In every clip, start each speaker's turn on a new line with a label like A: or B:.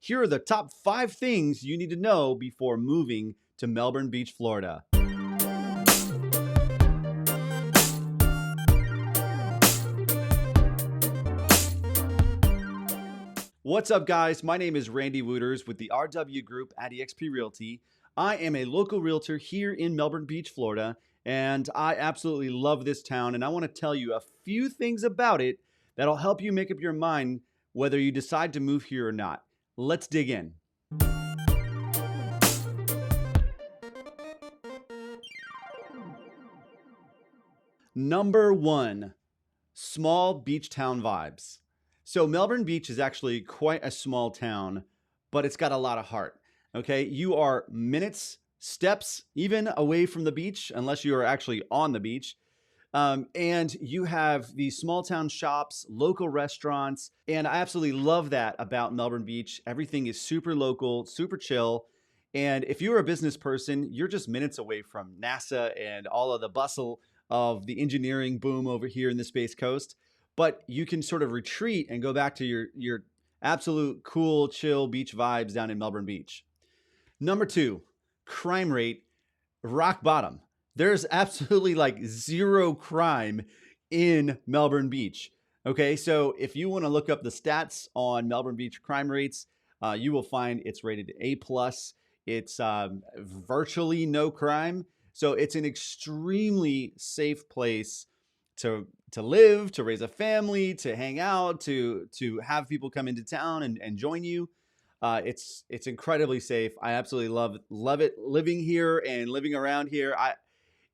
A: Here are the top 5 things you need to know before moving to Melbourne Beach, Florida. What's up, guys? My name is Randy Wooters with the RW Group at eXp Realty. I am a local realtor here in Melbourne Beach, Florida, and I absolutely love this town, and I want to tell you a few things about it that'll help you make up your mind whether you decide to move here or not. Let's dig in. Number 1, small beach town vibes. So Melbourne Beach is actually quite a small town, but it's got a lot of heart. Okay, you are minutes, steps, even away from the beach, unless you are actually on the beach. And you have these small town shops, local restaurants, and I absolutely love that about Melbourne Beach. Everything is super local, super chill. And if you're a business person, you're just minutes away from NASA and all of the bustle of the engineering boom over here in the Space Coast. But you can sort of retreat and go back to your absolute cool, chill beach vibes down in Melbourne Beach. Number 2, crime rate, rock bottom. There's absolutely like zero crime in Melbourne Beach. Okay, so if you want to look up the stats on Melbourne Beach crime rates, you will find it's rated A+. It's virtually no crime. So it's an extremely safe place to live, to raise a family, to hang out, to have people come into town and join you. It's incredibly safe. I absolutely love it living here and living around here.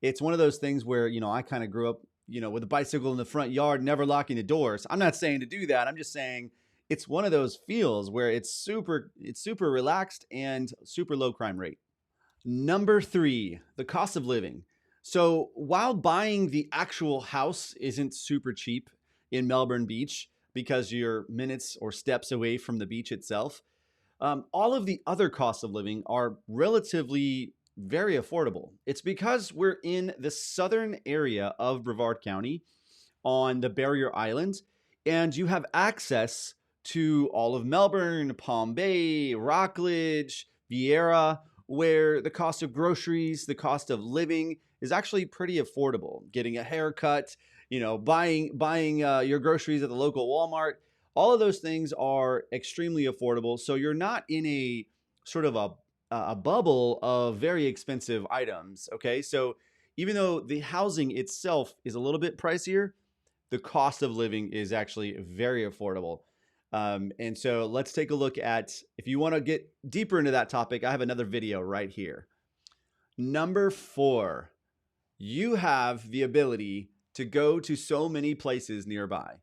A: It's one of those things where, I kind of grew up, with a bicycle in the front yard, never locking the doors. I'm not saying to do that. I'm just saying it's one of those feels where it's super relaxed and super low crime rate. Number 3, the cost of living. So while buying the actual house isn't super cheap in Melbourne Beach because you're minutes or steps away from the beach itself, all of the other costs of living are relatively very affordable. It's because we're in the southern area of Brevard County on the Barrier Island, and you have access to all of Melbourne, Palm Bay, Rockledge, Vieira, where the cost of groceries, the cost of living is actually pretty affordable. Getting a haircut, buying your groceries at the local Walmart, all of those things are extremely affordable. So you're not in a sort of a bubble of very expensive items. Okay, so even though the housing itself is a little bit pricier, the cost of living is actually very affordable. And so let's take a look at, if you want to get deeper into that topic, I have another video right here. Number 4, you have the ability to go to so many places nearby.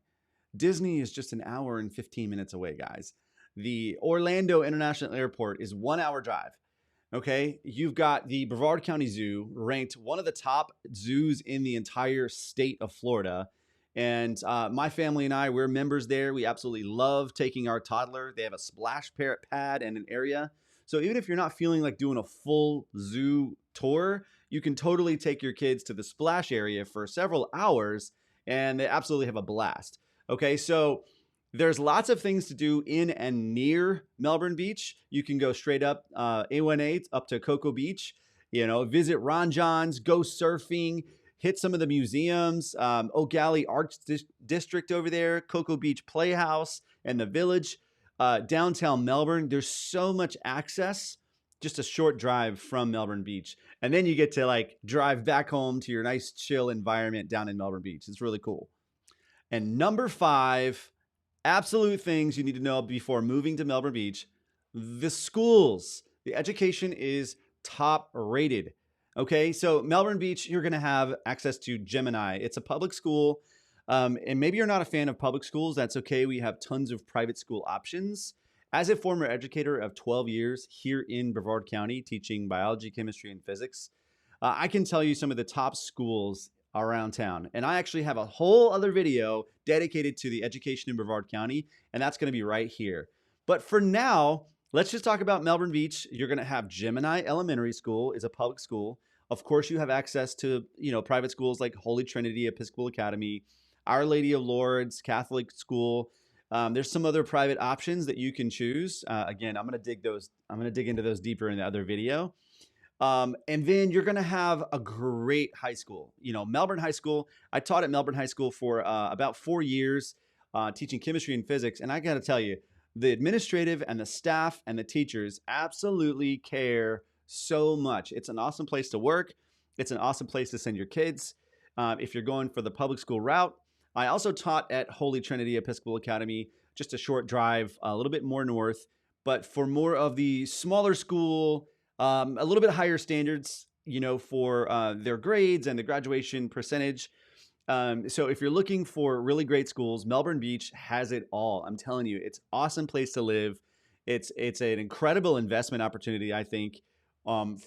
A: Disney is just an hour and 15 minutes away, guys. The Orlando International Airport is 1 hour drive. Okay, you've got the Brevard County Zoo, ranked one of the top zoos in the entire state of Florida. And my family and I, we're members there. We absolutely love taking our toddler. They have a splash pad and an area. So even if you're not feeling like doing a full zoo tour, you can totally take your kids to the splash area for several hours, and they absolutely have a blast. Okay, so there's lots of things to do in and near Melbourne Beach. You can go straight up A18 up to Cocoa Beach, visit Ron John's, go surfing, hit some of the museums, Eau Gallie Arts District over there, Cocoa Beach Playhouse, and the Village. Downtown Melbourne, there's so much access, just a short drive from Melbourne Beach. And then you get to drive back home to your nice chill environment down in Melbourne Beach. It's really cool. And number 5, absolute things you need to know before moving to Melbourne Beach, the schools. The education is top rated. Okay, so Melbourne Beach, you're going to have access to Gemini. It's a public school. And maybe you're not a fan of public schools. That's okay. We have tons of private school options. As a former educator of 12 years here in Brevard County, teaching biology, chemistry, and physics, I can tell you some of the top schools around town. And I actually have a whole other video dedicated to the education in Brevard County, and that's going to be right here. But for now, let's just talk about Melbourne Beach. You're going to have Gemini Elementary School is a public school. Of course, you have access to, private schools like Holy Trinity Episcopal Academy, Our Lady of Lourdes Catholic School, There's some other private options that you can choose. Again, I'm going to dig into those deeper in the other video. And then you're going to have a great high school. You know, Melbourne High School. I taught at Melbourne High School for about 4 years, teaching chemistry and physics. And I got to tell you, the administrative and the staff and the teachers absolutely care so much. It's an awesome place to work. It's an awesome place to send your kids if you're going for the public school route. I also taught at Holy Trinity Episcopal Academy, just a short drive, a little bit more north, but for more of the smaller school, a little bit higher standards, you know, for their grades and the graduation percentage. So if you're looking for really great schools, Melbourne Beach has it all. I'm telling you, it's an awesome place to live. It's an incredible investment opportunity, I think,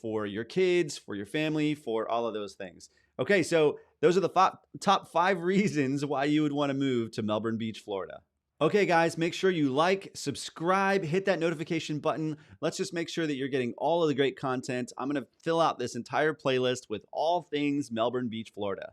A: for your kids, for your family, for all of those things. Okay, so those are the top 5 reasons why you would want to move to Melbourne Beach, Florida. Okay, guys, make sure you like, subscribe, hit that notification button. Let's just make sure that you're getting all of the great content. I'm going to fill out this entire playlist with all things Melbourne Beach, Florida.